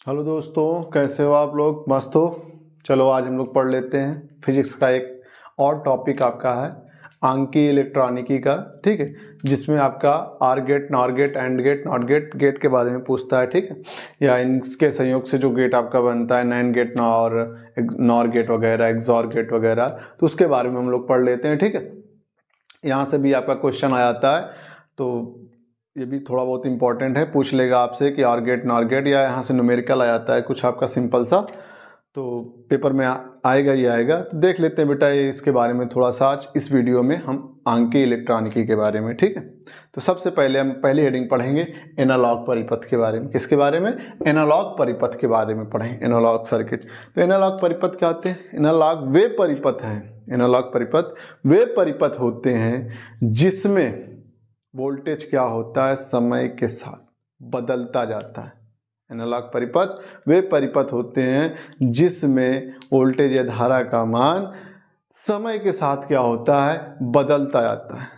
Hello दोस्तों, कैसे हो आप लोग? मस्त हो? चलो आज हम लोग पढ़ लेते हैं फिजिक्स का एक और टॉपिक आपका है आंकीय इलेक्ट्रॉनिकी का। ठीक है, जिसमें आपका OR gate, NOR gate, AND gate, NOT gate, gate के बारे में पूछता है। ठीक है, या इनके संयोग से जो गेट आपका बनता है, नैंड गेट, नॉर गेट वगैरह, एक्सॉर गेट वगैरह, तो उसके बारे में हम लोग पढ़ लेते हैं। ठीक है, यहाँ से भी आपका क्वेश्चन आ जाता है, तो ये भी थोड़ा बहुत इंपॉर्टेंट है, पूछ लेगा आपसे कि आर गेट, नॉर गेट, या यहाँ से न्यूमेरिकल आ जाता है कुछ आपका सिंपल सा, तो पेपर में आएगा ही आएगा। तो देख लेते हैं बेटा ये इसके बारे में थोड़ा सा आज इस वीडियो में हम आंकीय इलेक्ट्रॉनिकी के बारे में। ठीक है, तो सबसे पहले हम पहली हेडिंग पढ़ेंगे एनालॉग परिपथ के बारे में। किसके बारे में? एनालॉग परिपथ के बारे में पढ़ेंगे, एनालॉग सर्किट। तो एनालॉग परिपथ क्या होते हैं? एनालॉग वे परिपथ हैं, एनालॉग परिपथ वे परिपथ होते हैं जिसमें वोल्टेज क्या होता है, समय के साथ बदलता जाता है। एनालॉग परिपथ वे परिपथ होते हैं जिसमें वोल्टेज या धारा का मान समय के साथ क्या होता है, बदलता जाता है।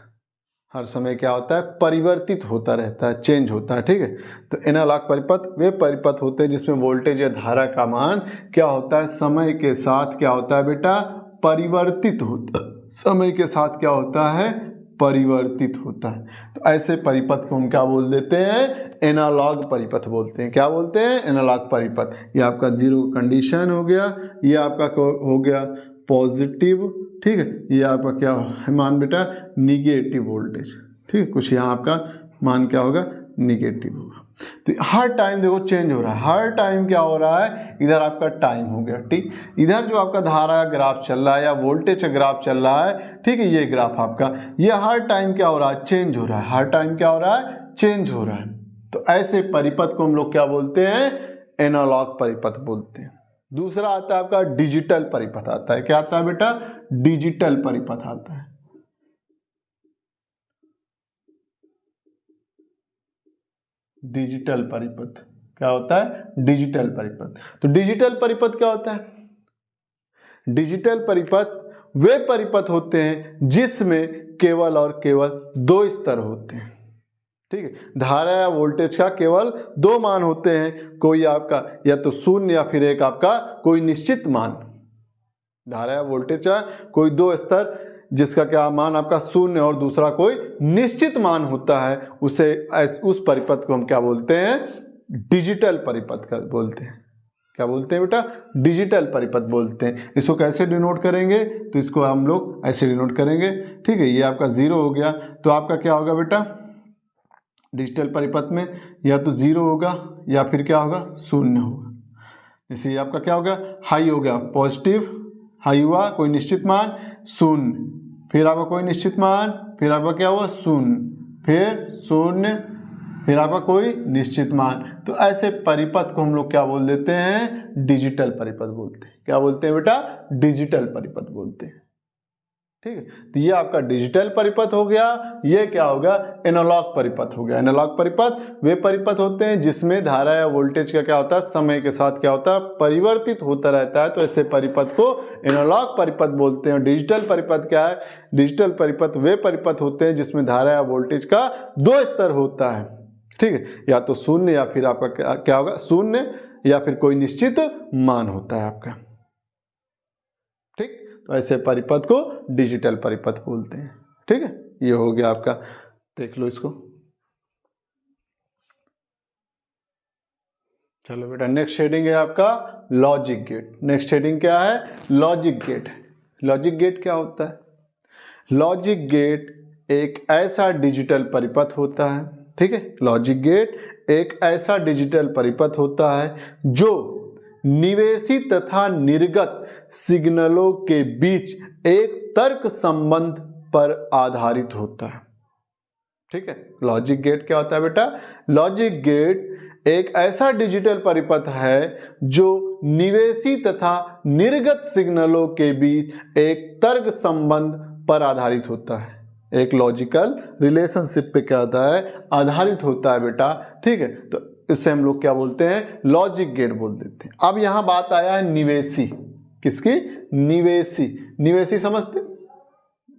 हर समय क्या होता है, परिवर्तित होता रहता है, चेंज होता है। ठीक है, तो एनालॉग परिपथ वे परिपथ होते हैं जिसमें वोल्टेज या धारा का मान क्या होता है, समय के साथ क्या होता है बेटा, परिवर्तित होता है। समय के साथ क्या होता है, परिवर्तित होता है। तो ऐसे परिपथ को हम क्या बोल देते हैं, एनालॉग परिपथ बोलते हैं। क्या बोलते हैं? एनालॉग परिपथ। ये आपका जीरो कंडीशन हो गया, ये आपका हो गया पॉजिटिव। ठीक है, ये आपका क्या है मान बेटा, निगेटिव वोल्टेज। ठीक है, कुछ यहाँ आपका मान क्या होगा, निगेटिव होगा। तो हर टाइम देखो चेंज हो रहा है, हर टाइम क्या हो रहा है, इधर आपका टाइम हो गया। ठीक, इधर जो आपका धारा का ग्राफ चल रहा है या वोल्टेज का ग्राफ चल रहा है, ठीक है, ये ग्राफ आपका, ये हर टाइम क्या हो रहा है, चेंज हो रहा है। हर टाइम क्या हो रहा है, चेंज हो रहा है। तो ऐसे परिपथ को हम लोग क्या बोलते हैं, एनालॉग परिपथ बोलते हैं। दूसरा आता है आपका डिजिटल परिपथ आता है। क्या आता है बेटा? डिजिटल परिपथ आता है। डिजिटल परिपथ क्या होता है, डिजिटल परिपथ। तो डिजिटल परिपथ क्या होता है? डिजिटल परिपथ वे परिपथ होते हैं जिसमें केवल और केवल दो स्तर होते हैं। ठीक है, धारा या वोल्टेज का केवल दो मान होते हैं, कोई आपका या तो शून्य या फिर एक आपका कोई निश्चित मान। धारा या वोल्टेज का कोई दो स्तर जिसका क्या मान आपका शून्य और दूसरा कोई निश्चित मान होता है, उसे उस परिपथ को हम क्या बोलते हैं, डिजिटल परिपथ बोलते हैं। क्या बोलते हैं बेटा? डिजिटल परिपथ बोलते हैं। इसको कैसे डिनोट करेंगे? तो इसको हम लोग ऐसे डिनोट करेंगे। ठीक है, ये आपका जीरो हो गया, तो आपका क्या होगा बेटा, डिजिटल परिपथ में या तो जीरो होगा या फिर क्या होगा, शून्य होगा। जैसे आपका क्या होगा, हाई हो गया, पॉजिटिव हाई हुआ, कोई निश्चित मान शून्य, फिर आपका कोई निश्चित मान, फिर आपका क्या हुआ, शून्य, फिर शून्य, फिर आपका कोई निश्चित मान। तो ऐसे परिपथ को हम लोग क्या बोल देते हैं, डिजिटल परिपथ बोलते हैं। क्या बोलते हैं बेटा? डिजिटल परिपथ बोलते हैं। ठीक है, तो ये आपका डिजिटल परिपथ हो गया। ये क्या होगा, एनालॉग परिपथ हो गया। एनालॉग परिपथ वे परिपथ होते हैं जिसमें धारा या वोल्टेज का क्या होता है, समय के साथ क्या होता है, परिवर्तित होता रहता है। तो ऐसे परिपथ को एनालॉग परिपथ बोलते हैं। डिजिटल परिपथ क्या है? डिजिटल परिपथ वे परिपथ होते हैं जिसमें धारा या वोल्टेज का दो स्तर होता है। ठीक है, या तो शून्य या फिर आपका क्या होगा, शून्य या फिर कोई निश्चित मान होता है आपका। ठीक, तो ऐसे परिपथ को डिजिटल परिपथ बोलते हैं। ठीक है, ये हो गया आपका, देख लो इसको। चलो बेटा, नेक्स्ट हेडिंग है आपका लॉजिक गेट। नेक्स्ट हेडिंग क्या है, लॉजिक गेट। लॉजिक गेट क्या होता है? लॉजिक गेट एक ऐसा डिजिटल परिपथ होता है। ठीक है, लॉजिक गेट एक ऐसा डिजिटल परिपथ होता है जो निवेशी तथा निर्गत सिग्नलों के बीच एक तर्क संबंध पर आधारित होता है। ठीक है, लॉजिक गेट क्या होता है बेटा? लॉजिक गेट एक ऐसा डिजिटल परिपथ है जो निवेशी तथा निर्गत सिग्नलों के बीच एक तर्क संबंध पर आधारित होता है। एक लॉजिकल रिलेशनशिप पे क्या होता है, आधारित होता है बेटा। ठीक है, तो इससे हम लोग क्या बोलते हैं, लॉजिक गेट बोल देते हैं। अब यहां बात आया है निवेशी। किसकी? निवेशी। निवेशी समझते?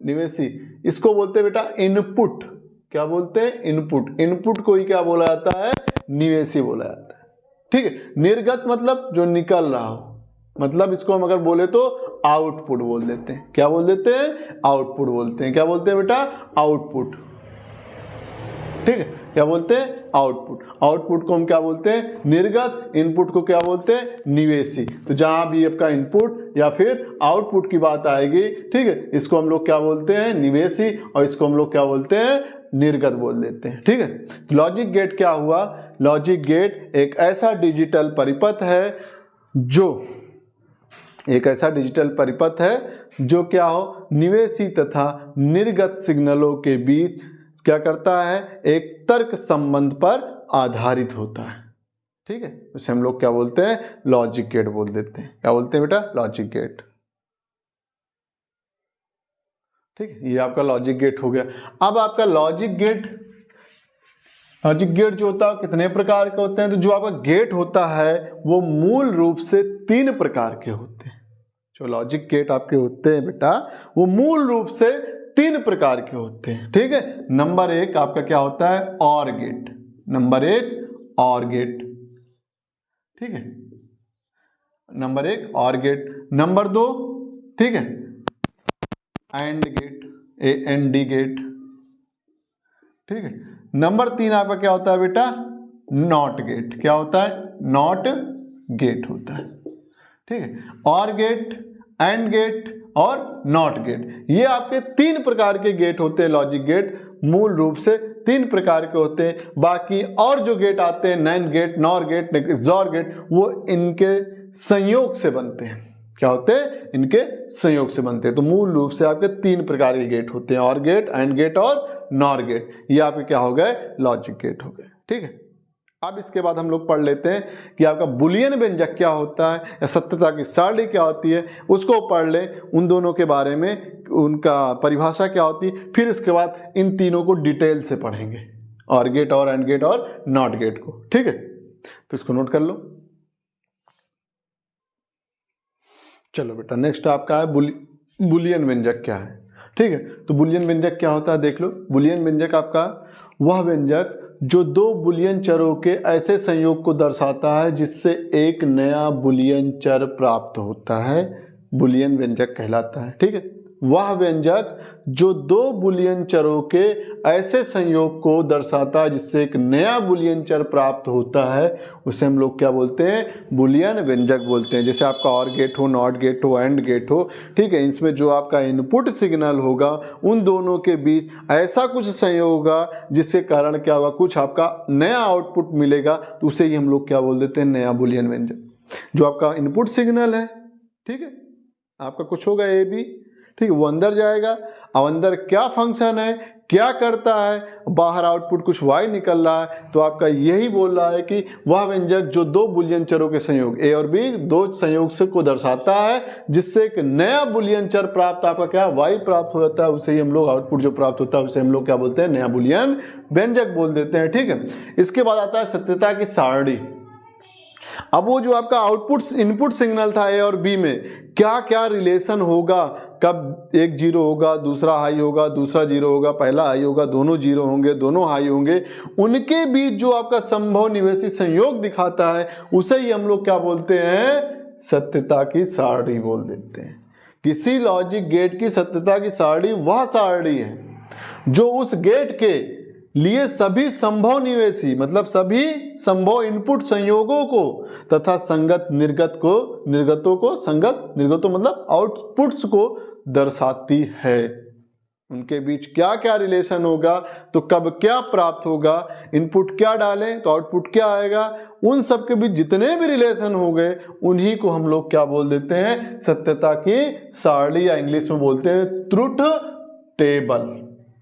निवेशी इसको बोलते हैं बेटा इनपुट। क्या बोलते हैं? इनपुट। इनपुट को ही क्या बोला जाता है, निवेशी बोला जाता है। ठीक है। निर्गत मतलब जो निकल रहा हो, मतलब इसको हम अगर बोले तो आउटपुट बोल देते हैं। क्या बोल देते हैं? आउटपुट बोलते हैं। क्या बोलते हैं बेटा? आउटपुट। ठीक है, क्या बोलते हैं? आउटपुट। आउटपुट को हम क्या बोलते हैं? निर्गत। इनपुट को क्या बोलते हैं? निवेशी। तो जहां भी आपका इनपुट या फिर आउटपुट की बात आएगी, ठीक है, इसको हम लोग क्या बोलते हैं? निवेशी, और इसको हम लोग क्या बोलते हैं? निर्गत बोल देते हैं। ठीक है। लॉजिक गेट क्या हुआ? लॉजिक गेट एक ऐसा डिजिटल परिपथ है जो क्या हो, निवेशी तथा निर्गत सिग्नलों के बीच क्या करता है? एक तर्क संबंध पर आधारित होता है। ठीक है, उसे हम लोग क्या बोलते हैं? लॉजिक गेट बोल देते हैं। क्या बोलते हैं बेटा? Logic gate. ठीक है, ये आपका लॉजिक गेट हो गया। अब आपका लॉजिक गेट जो होता है कितने प्रकार के होते हैं? तो जो आपका गेट होता है वो मूल रूप से 3 प्रकार के होते हैं। जो लॉजिक गेट आपके होते हैं बेटा, वो मूल रूप से 3 प्रकार के होते हैं। ठीक है। नंबर 1 आपका क्या होता है? OR gate. Number 1 OR gate. ठीक है, नंबर 1 ऑर गेट। नंबर 2, ठीक है, एंड गेट, AND गेट। ठीक है। नंबर 3 आपका क्या होता है बेटा? Not gate. क्या होता है? नॉट गेट होता है। ठीक है, और गेट, एंड गेट और नॉट गेट, ये आपके 3 प्रकार के गेट होते हैं। लॉजिक गेट मूल रूप से 3 प्रकार के होते हैं। बाकी और जो गेट आते हैं, NAND gate, NOR gate, XOR gate, वो इनके संयोग से बनते हैं। क्या होते हैं? इनके संयोग से बनते हैं। तो मूल रूप से आपके 3 प्रकार के गेट होते हैं, और गेट, एंड गेट और नॉर गेट। ये आपके क्या हो गए? लॉजिक गेट हो गए। ठीक है। अब इसके बाद हम लोग पढ़ लेते हैं कि आपका बुलियन व्यंजक क्या होता है या सत्यता की सारणी क्या होती है, उसको पढ़ लें। उन दोनों के बारे में उनका परिभाषा क्या होती है, फिर इसके बाद इन तीनों को डिटेल से पढ़ेंगे, और गेट और एंड गेट और नॉट गेट को। ठीक है, तो इसको नोट कर लो। चलो बेटा, नेक्स्ट आपका है बुलियन व्यंजक क्या है। ठीक है, तो बुलियन व्यंजक क्या होता है देख लो। बुलियन व्यंजक आपका वह व्यंजक जो 2 बुलियन चरों के ऐसे संयोग को दर्शाता है जिससे एक नया बुलियन चर प्राप्त होता है, बुलियन व्यंजक कहलाता है। ठीक है, वह व्यंजक जो 2 बुलियन चरों के ऐसे संयोग को दर्शाता है जिससे एक नया बुलियन चर प्राप्त होता है, उसे हम लोग क्या बोलते हैं? बुलियन व्यंजक बोलते हैं। जैसे आपका और गेट हो, नॉट गेट हो, एंड गेट हो। ठीक है, इसमें जो आपका इनपुट सिग्नल होगा उन दोनों के बीच ऐसा कुछ संयोग होगा जिसके कारण क्या होगा? कुछ आपका नया आउटपुट मिलेगा, तो उसे ही हम लोग क्या बोल देते हैं? नया बुलियन व्यंजक। जो आपका इनपुट सिग्नल है, ठीक है, आपका कुछ होगा ए बी, ठीक है, वो अंदर जाएगा। अब अंदर क्या फंक्शन है, क्या करता है, बाहर आउटपुट कुछ y निकल रहा है, तो आपका यही बोल रहा है कि वह व्यंजक जो 2 बुलियन चरों के संयोग a और b, 2 संयोग से को दर्शाता है जिससे एक नया बुलियन चर प्राप्त आपका क्या y प्राप्त हो जाता है, उसे ही हम लोग आउटपुट जो प्राप्त होता है उसे हम लोग क्या बोलते हैं? नया बुलियन व्यंजक बोल देते हैं। ठीक है, इसके बाद आता है सत्यता की सारणी। अब वो जो आपका आउटपुट इनपुट सिग्नल था ए और बी में क्या क्या रिलेशन होगा, कब एक 0 होगा, दूसरा हाई होगा, दूसरा 0 होगा, पहला हाई होगा, दोनों 0 होंगे, दोनों हाई होंगे, उनके बीच जो आपका संभव निवेशी संयोग दिखाता है उसे ही हम लोग क्या बोलते हैं? सत्यता की सारणी बोल देते हैं। किसी लॉजिक गेट की सत्यता की सारणी वह सारणी है जो उस गेट के लिए सभी संभव निवेशी मतलब सभी संभव इनपुट संयोगों को तथा संगत निर्गतों को संगत निर्गतों मतलब आउटपुट्स को दर्शाती है। उनके बीच क्या क्या रिलेशन होगा, तो कब क्या प्राप्त होगा, इनपुट क्या डालें तो आउटपुट क्या आएगा, उन सब के बीच जितने भी रिलेशन हो गए उन्हीं को हम लोग क्या बोल देते हैं? सत्यता की सारणी, या इंग्लिश में बोलते हैं ट्रुथ टेबल।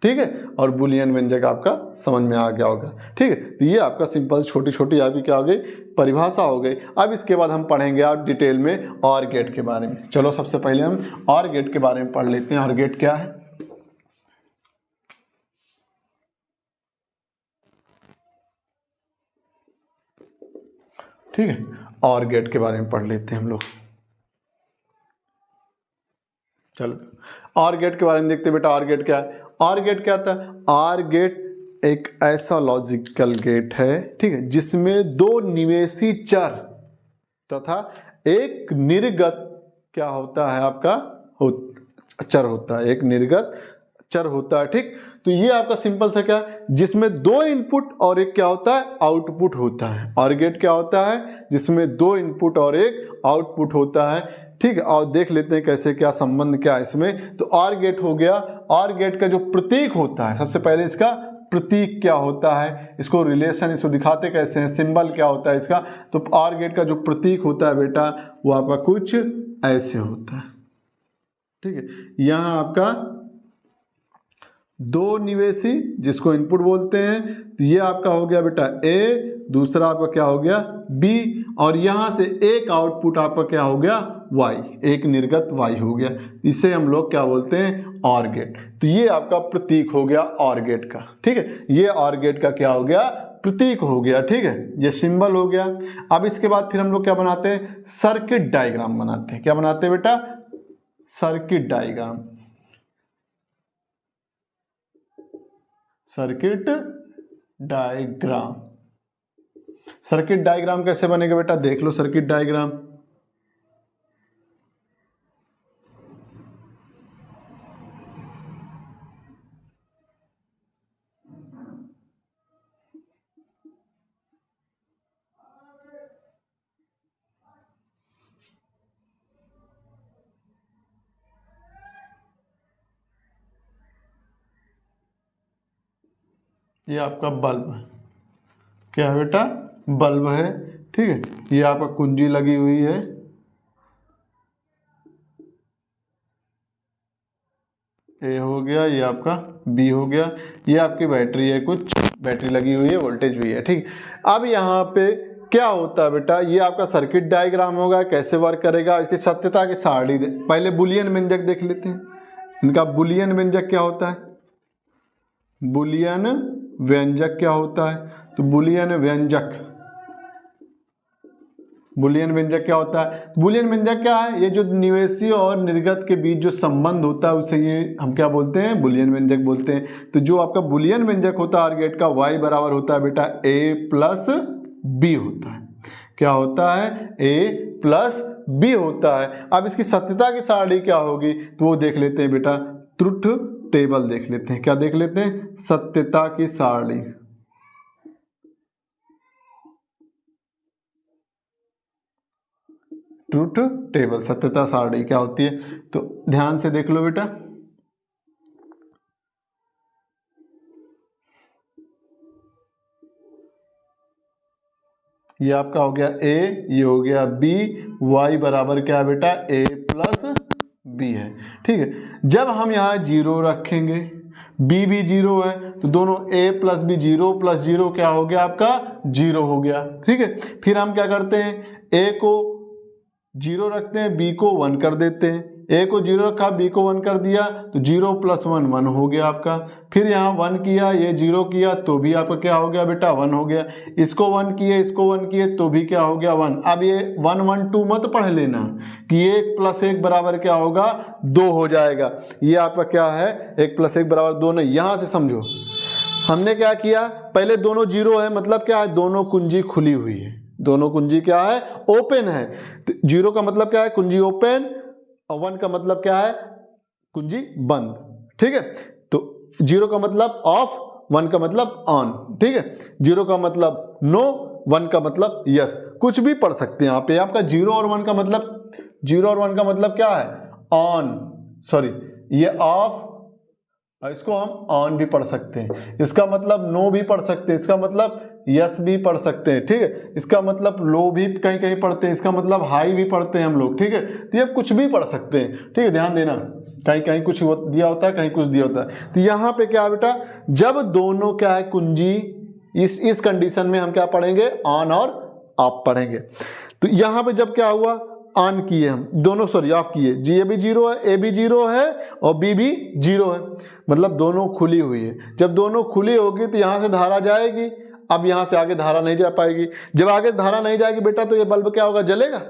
ठीक है, और बुलियन व्यंजक आपका समझ में आ गया होगा। ठीक है, तो ये आपका सिंपल छोटी छोटी आपकी क्या हो गई? परिभाषा हो गई। अब इसके बाद हम पढ़ेंगे आप डिटेल में और गेट के बारे में। चलो सबसे पहले हम और गेट के बारे में पढ़ लेते हैं। और गेट क्या है? ठीक है, और गेट के बारे में पढ़ लेते हैं हम लोग। चलो और गेट के बारे में देखते हैं बेटा। और गेट क्या है? और गेट क्या था? और गेट एक ऐसा लॉजिकल गेट है, ठीक है, जिसमें दो निवेशी चर तथा एक निर्गत क्या होता है आपका चर होता है, एक निर्गत चर होता है, ठीक। तो ये आपका सिंपल सा क्या है, जिसमें दो इनपुट और एक क्या होता है आउटपुट होता है। और गेट क्या होता है, जिसमें दो इनपुट और एक आउटपुट होता है, ठीक है। और देख लेते हैं कैसे, क्या संबंध क्या है इसमें। तो आर गेट हो गया, आर गेट का जो प्रतीक होता है, सबसे पहले इसका प्रतीक क्या होता है, इसको रिलेशन, इसको दिखाते कैसे हैं, सिंबल क्या होता है इसका। तो आर गेट का जो प्रतीक होता है बेटा, वो आपका कुछ ऐसे होता है, ठीक है। यहाँ आपका दो निवेशी जिसको इनपुट बोलते हैं, तो ये आपका हो गया बेटा ए, दूसरा आपका क्या हो गया बी, और यहां से एक आउटपुट आपका क्या हो गया वाई, एक निर्गत वाई हो गया। इसे हम लोग क्या बोलते हैं ऑर गेट। तो ये आपका प्रतीक हो गया ऑर गेट का, ठीक है। ये ऑर गेट का क्या हो गया प्रतीक हो गया, ठीक है, ये सिंबल हो गया। अब इसके बाद फिर हम लोग क्या बनाते हैं, सर्किट डायग्राम बनाते हैं। क्या बनाते हैं बेटा, circuit diagram. Circuit diagram, circuit diagram कैसे बनेगा बेटा, देख लो सर्किट डायग्राम। ये आपका बल्ब है, क्या है बेटा बल्ब है, ठीक है। ये आपका कुंजी लगी हुई है, ए हो गया, ये आपका बी हो गया, ये आपकी बैटरी है, कुछ बैटरी लगी हुई है, वोल्टेज भी है, ठीक। अब यहाँ पे क्या होता है बेटा, ये आपका सर्किट डायग्राम होगा, कैसे वर्क करेगा, इसकी सत्यता की सारणी पहले बुलियन व्यंजक देख लेते हैं। इनका बुलियन व्यंजक क्या होता है, बुलियन व्यंजक क्या होता है, तो बुलियन व्यंजक, बुलियन व्यंजक क्या होता है, बुलियन व्यंजक क्या है, ये जो निवेशी और निर्गत के बीच जो संबंध होता है उसे ये हम क्या बोलते हैं बुलियन व्यंजक बोलते हैं। तो जो आपका बुलियन व्यंजक होता है आर गेट का, y बराबर होता है बेटा a प्लस बी होता है। क्या होता है, a प्लस बी होता है। अब इसकी सत्यता की सारणी क्या होगी, तो वो देख लेते हैं बेटा, ट्रुथ टेबल देख लेते हैं। क्या देख लेते हैं, सत्यता की सारणी। ट्रुथ टेबल, सत्यता सारणी क्या होती है, तो ध्यान से देख लो बेटा। ये आपका हो गया a, ये हो गया b, y बराबर क्या है बेटा a प्लस b है, ठीक है। जब हम यहाँ जीरो रखेंगे, b भी जीरो है, तो दोनों a plus B, zero plus zero क्या हो गया आपका जीरो हो गया, ठीक है। फिर हम क्या करते हैं, a को जीरो रखते हैं, बी को वन कर देते हैं, ए को जीरो रखा, बी को वन कर दिया, तो जीरो प्लस वन वन हो गया आपका। फिर यहाँ वन किया, ये जीरो किया, तो भी आपका क्या हो गया बेटा वन हो गया। इसको वन किए, इसको वन किए, तो भी क्या हो गया वन। अब ये 1 1 2 मत पढ़ लेना कि 1 प्लस 1 बराबर क्या होगा 2 हो जाएगा। ये आपका क्या है 1 प्लस 1 बराबर 2 नहीं। यहाँ से समझो हमने क्या किया, पहले दोनों जीरो है, मतलब क्या है दोनों कुंजी खुली हुई है, दोनों कुंजी क्या है ओपन है। तो जीरो का मतलब क्या है कुंजी ओपन, और 1 का मतलब क्या है कुंजी बंद, ठीक है। तो जीरो का मतलब ऑफ, 1 का मतलब ऑन, ठीक है। जीरो का मतलब नो, 1 का मतलब यस, कुछ भी पढ़ सकते हैं यहाँ पे। आपका जीरो और 1 का मतलब, जीरो और 1 का मतलब क्या है ऑन, सॉरी ये ऑफ, इसको हम ऑन भी पढ़ सकते हैं, इसका मतलब नो भी पढ़ सकते हैं, इसका मतलब यस भी पढ़ सकते हैं, ठीक है। इसका मतलब लो भी कहीं कहीं पढ़ते हैं, इसका मतलब हाई भी पढ़ते हैं हम लोग, ठीक है। तो ये कुछ भी पढ़ सकते हैं, ठीक है। ध्यान देना, कहीं कहीं कुछ दिया होता है, कहीं कुछ दिया होता है। तो यहाँ पे क्या है बेटा, जब दोनों क्या है कुंजी, इस कंडीशन में हम क्या पढ़ेंगे ऑन और ऑफ पढ़ेंगे। तो यहाँ पे जब क्या हुआ ऑन किए हम दोनों, सॉरी ऑफ किए, जी ए भी जीरो है, ए भी जीरो है और बी भी जीरो है, मतलब दोनों खुली हुई है। जब दोनों खुली होगी तो यहाँ से धारा जाएगी, अब यहाँ से आगे धारा नहीं जा पाएगी। जब आगे धारा नहीं जाएगी बेटा तो ये बल्ब क्या होगा जलेगा,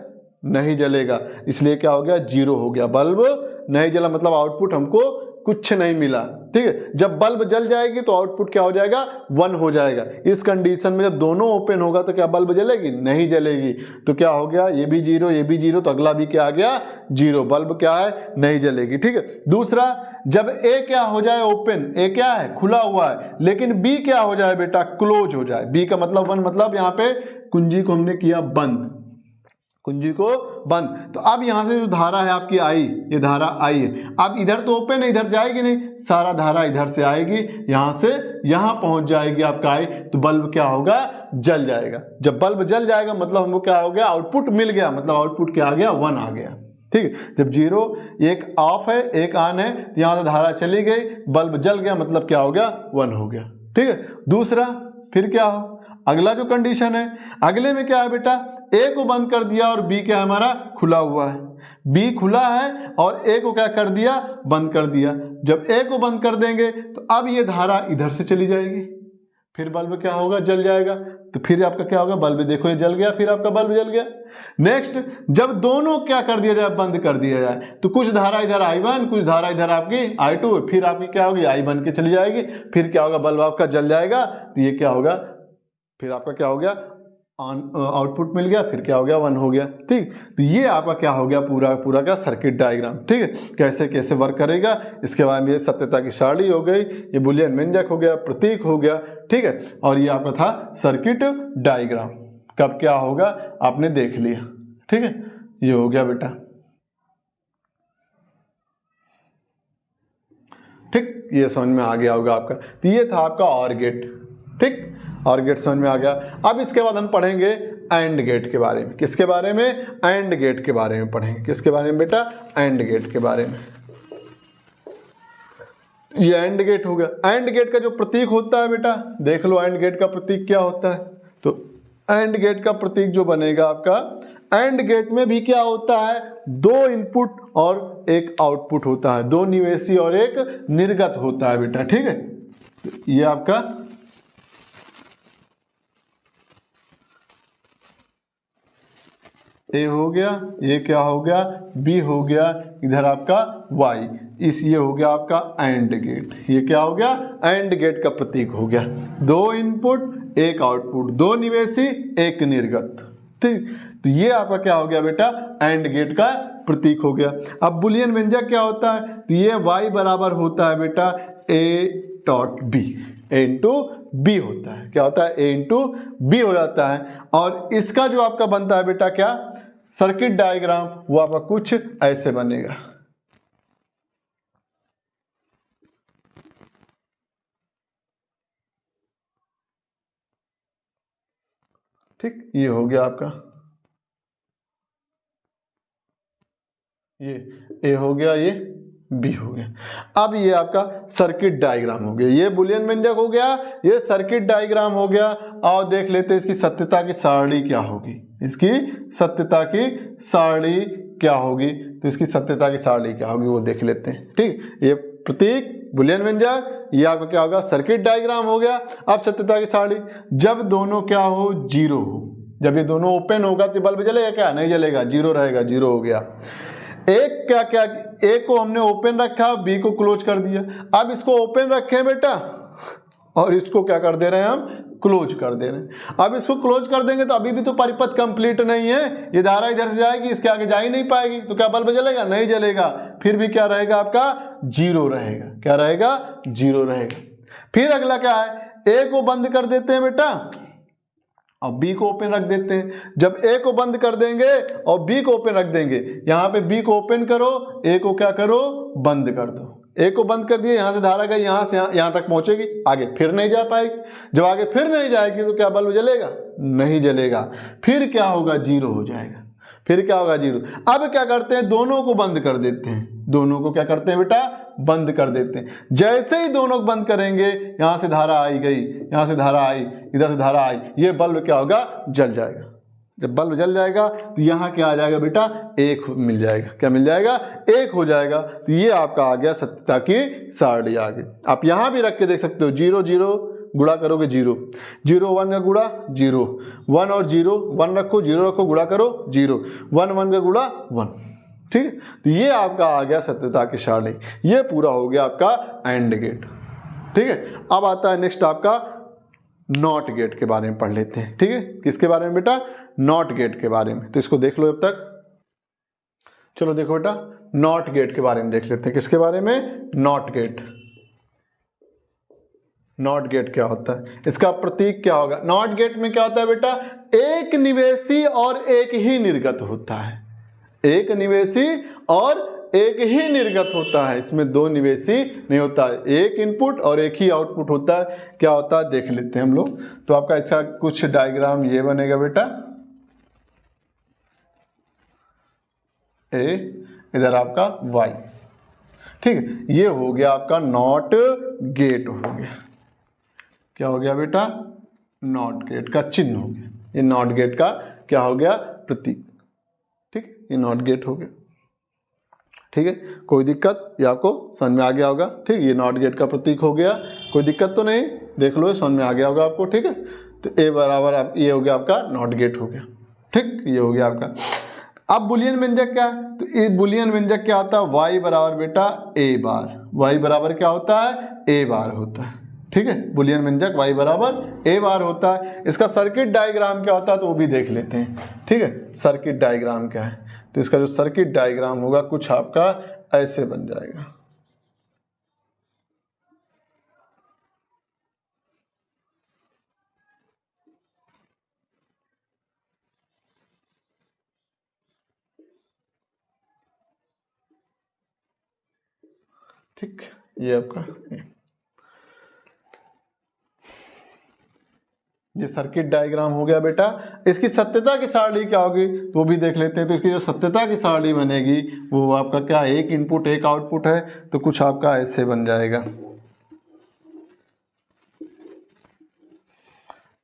नहीं जलेगा, इसलिए क्या हो गया जीरो हो गया, बल्ब नहीं जला, मतलब आउटपुट हमको कुछ नहीं मिला, ठीक है। जब बल्ब जल जाएगी तो आउटपुट क्या हो जाएगा, 1 हो जाएगा। इस कंडीशन में जब दोनों ओपन होगा तो क्या बल्ब जलेगी, नहीं जलेगी। तो क्या हो गया, ये भी 0 ये भी 0, तो अगला भी क्या आ गया, 0, बल्ब क्या है, नहीं जलेगी, ठीक है। दूसरा, जब ए क्या हो जाए ओपन, ए क्या है, खुला हुआ है, लेकिन बी क्या हो जाए बेटा, क्लोज हो जाए। बी का मतलब 1, मतलब यहाँ पे कुंजी को हमने किया बंद, कुंजी को बंद। तो अब यहां से जो धारा है आपकी आई, ये धारा आई है। अब इधर तो ओपन है, इधर जाएगी नहीं, सारा धारा इधर से आएगी, यहां से यहां पहुंच जाएगी आपका आई, तो बल्ब क्या होगा, जल जाएगा। जब बल्ब जल जाएगा मतलब हमको क्या हो गया, आउटपुट मिल गया, मतलब आउटपुट क्या आ गया, 1 आ गया, ठीक है। जब 0, एक ऑफ है एक ऑन है, तो यहां से धारा चली गई, बल्ब जल गया, मतलब क्या हो गया, 1 हो गया, ठीक है। दूसरा, फिर क्या हो, अगला जो कंडीशन है, अगले में क्या है बेटा, ए को बंद कर दिया और बी क्या है हमारा, खुला हुआ है। बी खुला है और ए को क्या कर दिया, बंद कर दिया। जब ए को बंद कर देंगे तो अब ये धारा इधर से चली जाएगी, फिर बल्ब क्या होगा, जल जाएगा। तो फिर आपका क्या होगा, बल्ब देखो ये जल गया, फिर आपका बल्ब जल गया। नेक्स्ट, जब दोनों क्या कर दिया जाए, बंद कर दिया जाए, तो कुछ धारा इधर I1, कुछ धारा इधर आपकी I2, फिर आपकी क्या होगी, I बन के चली जाएगी, फिर क्या होगा, बल्ब आपका जल जाएगा। तो ये क्या होगा, फिर आपका क्या हो गया, आउटपुट मिल गया, फिर क्या हो गया, 1 हो गया, ठीक। तो ये आपका क्या हो गया, पूरा पूरा का सर्किट डायग्राम, ठीक है। कैसे कैसे वर्क करेगा, इसके बाद में ये सत्यता की सारणी हो गई, ये बुलियन व्यंजक हो गया, प्रतीक हो गया, ठीक है। और ये आपका था सर्किट डायग्राम, कब क्या होगा आपने देख लिया, ठीक है। ये हो गया बेटा, ठीक, ये समझ में आ गया होगा आपका। तो ये था आपका ऑर गेट, ठीक, और गेट समझ में आ गया। अब इसके बाद हम पढ़ेंगे एंड गेट के बारे में। किसके बारे में, एंड गेट के बारे में पढ़ेंगे। किसके बारे में बेटा, एंड गेट के बारे में। ये एंड गेट हो गया। एंड गेट का जो प्रतीक होता है बेटा, देख लो एंड गेट का प्रतीक क्या होता है। तो एंड गेट का प्रतीक जो बनेगा आपका, एंड गेट में भी क्या होता है, 2 इनपुट और एक आउटपुट होता है, 2 निवेशी और एक निर्गत होता है बेटा, ठीक है। ये आपका ए हो गया, ये क्या हो गया, बी हो गया, इधर आपका वाई, ये हो गया आपका एंड गेट। ये क्या हो गया, एंड गेट का प्रतीक हो गया। 2 इनपुट एक आउटपुट, 2 निवेशी एक निर्गत, ठीक। तो ये आपका क्या हो गया बेटा, एंड गेट का प्रतीक हो गया। अब बुलियन व्यंजक क्या होता है, तो ये y बराबर होता है बेटा a dot B, a into B होता है। क्या होता है, a इंटू बी हो जाता है। और इसका जो आपका बनता है बेटा क्या, सर्किट डायग्राम, वो आपका कुछ ऐसे बनेगा, ठीक। ये हो गया आपका, ये ए हो गया, ये बी हो गया। अब ये आपका सर्किट डायग्राम हो गया, ये बुलियन व्यंजक हो गया, ये सर्किट डायग्राम हो गया। और देख लेते हैं इसकी सत्यता की सारणी क्या होगी, इसकी सत्यता की सारणी क्या होगी। तो इसकी सत्यता की सारणी क्या होगी वो देख लेते हैं, ठीक। ये प्रतीक बुलियन व्यंजक, ये आपका क्या होगा, सर्किट डायग्राम हो गया। अब सत्यता की सारणी, जब दोनों क्या हो, 0 हो, जब ये दोनों ओपन होगा तो बल्ब जलेगा क्या, नहीं जलेगा, 0 रहेगा, 0 हो गया। एक क्या क्या, ए को हमने ओपन रखा, बी को क्लोज कर दिया। अब इसको ओपन रखे बेटा और इसको क्या कर दे रहे हैं हम, क्लोज कर दे रहे हैं। अब इसको क्लोज कर देंगे तो अभी भी तो परिपथ कंप्लीट नहीं है, ये धारा इधर से जाएगी, इसके आगे जा ही नहीं पाएगी, तो क्या बल्ब जलेगा, नहीं जलेगा। फिर भी क्या रहेगा आपका, 0 रहेगा। क्या रहेगा, 0 रहेगा। फिर अगला क्या है, ए को बंद कर देते हैं बेटा और बी को ओपन रख देते हैं। जब ए को बंद कर देंगे और बी को ओपन रख देंगे, यहां पे बी को ओपन करो, ए को क्या करो, बंद कर दो। ए को बंद कर दिए, यहां से धारा गई, यहां से यहां तक पहुंचेगी, आगे फिर नहीं जा पाएगी। जब आगे फिर नहीं जाएगी तो क्या बल्ब जलेगा, नहीं जलेगा। फिर क्या होगा, 0 हो जाएगा। फिर क्या होगा, 0। अब क्या करते हैं, दोनों को बंद कर देते हैं। दोनों को क्या करते हैं बेटा, बंद कर देते हैं। जैसे ही दोनों को बंद करेंगे, यहां से धारा आई गई, यहां से धारा आई, इधर से धारा आई, ये बल्ब क्या होगा, जल जाएगा। जब बल्ब जल जाएगा तो यहाँ क्या आ जाएगा बेटा, 1 मिल जाएगा। क्या मिल जाएगा, 1 हो जाएगा। तो ये आपका आ गया सत्यता की सारणी आ गई। आप यहाँ भी रख के देख सकते हो, 0 0 गुणा करोगे 0, 0 1 का गुणा 0, 1 और 0, 1 रखो 0 रखो, गुणा करो 0, 1 1 का गुणा 1, ठीक है। तो ये आपका आ गया सत्यता की सारणी, ये पूरा हो गया आपका एंड गेट। ठीक है, अब आता है नेक्स्ट आपका नॉट गेट के बारे में पढ़ लेते हैं। ठीक है, किसके बारे में बेटा? नॉट गेट के बारे में। तो इसको देख लो जब तक। चलो देखो बेटा, नॉट गेट के बारे में देख लेते हैं। किसके बारे में? Not gate. नॉट गेट क्या होता है, इसका प्रतीक क्या होगा? नॉट गेट में क्या होता है बेटा? एक निवेशी और एक ही निर्गत होता है। एक निवेशी और एक ही निर्गत होता है, इसमें दो निवेशी नहीं होता है। एक इनपुट और एक ही आउटपुट होता है। क्या होता है देख लेते हैं हम लोग। तो आपका इसका कुछ डायग्राम ये बनेगा बेटा, ए इधर आपका वाई। ठीक है, ये हो गया आपका नॉट गेट हो गया। क्या हो गया बेटा? नॉट गेट का चिन्ह हो गया। ये नॉट गेट का क्या हो गया? प्रतीक। ठीक, ये नॉट गेट हो गया। ठीक है, कोई दिक्कत? ये आपको समझ में आ गया होगा। ठीक, ये नॉट गेट का प्रतीक हो गया, कोई दिक्कत तो नहीं? देख लो, समझ में आ गया होगा आपको। ठीक है, तो ए बराबर आप ये हो गया आपका नॉट गेट हो गया। ठीक, ये हो गया आपका। अब बुलियन व्यंजक क्या है? तो ये बुलियन व्यंजक क्या होता है? y बराबर बेटा a बार। y बराबर क्या होता है? a बार होता है। ठीक है, बुलियन व्यंजक y बराबर a बार होता है। इसका सर्किट डायग्राम क्या होता है तो वो भी देख लेते हैं। ठीक है, सर्किट डायग्राम क्या है? तो इसका जो सर्किट डायग्राम होगा कुछ आपका ऐसे बन जाएगा। ठीक, ये आपका ये सर्किट डायग्राम हो गया बेटा। इसकी सत्यता की सारणी क्या होगी तो भी देख लेते हैं। तो इसकी जो सत्यता की सारणी बनेगी वो आपका क्या? एक इनपुट एक आउटपुट है, तो कुछ आपका ऐसे बन जाएगा।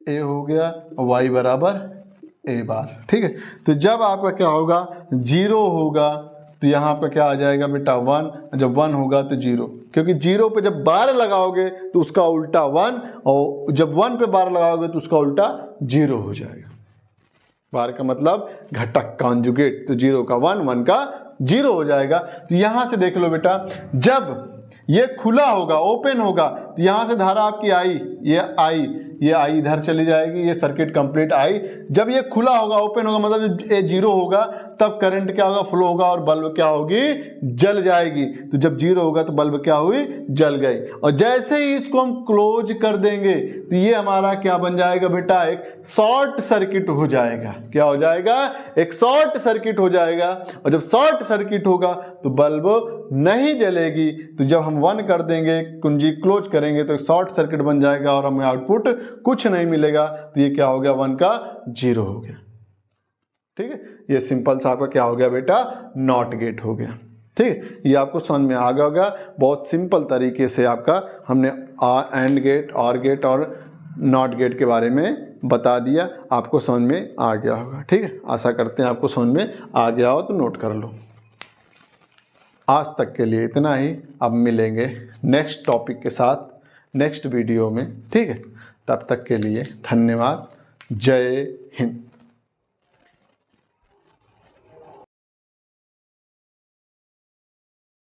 ए हो गया, y बराबर a बार। ठीक है, तो जब आपका क्या होगा? 0 होगा तो यहाँ पे क्या आ जाएगा बेटा? 1। जब 1 होगा तो 0, क्योंकि 0 पे जब बार लगाओगे तो उसका उल्टा 1, और जब 1 पे बार लगाओगे तो उसका उल्टा 0 हो जाएगा। बार का मतलब घटक कॉन्जुगेट, तो 0 का 1, 1 का 0 हो जाएगा। तो यहाँ से देख लो बेटा, जब ये खुला होगा, ओपन होगा, तो यहाँ से धारा आपकी आई, ये आई इधर चली जाएगी, ये सर्किट कंप्लीट आई। जब ये खुला होगा, ओपन होगा, मतलब ये 0 होगा, तब करंट क्या होगा? फ्लो होगा और बल्ब क्या होगी? जल जाएगी। तो जब 0 होगा तो बल्ब क्या हुई? जल गई। और जैसे ही इसको हम क्लोज कर देंगे तो ये हमारा क्या बन जाएगा बेटा? एक शॉर्ट सर्किट हो जाएगा। क्या हो जाएगा? एक शॉर्ट सर्किट हो जाएगा। और जब शॉर्ट सर्किट होगा तो बल्ब नहीं जलेगी। तो जब हम 1 कर देंगे, कुंजी क्लोज करेंगे, तो शॉर्ट सर्किट बन जाएगा और हमें आउटपुट कुछ नहीं मिलेगा। तो ये क्या हो गया? 1 का 0 हो गया। ठीक है, ये सिंपल सा आपका क्या हो गया बेटा? नॉट गेट हो गया। ठीक है, ये आपको समझ में आ गया होगा। बहुत सिंपल तरीके से आपका हमने एंड गेट, ऑर गेट और नॉट गेट के बारे में बता दिया, आपको समझ में आ गया होगा। ठीक है, आशा करते हैं आपको समझ में आ गया हो, तो नोट कर लो। आज तक के लिए इतना ही। अब मिलेंगे नेक्स्ट टॉपिक के साथ नेक्स्ट वीडियो में। ठीक है, तब तक के लिए धन्यवाद। जय हिंद।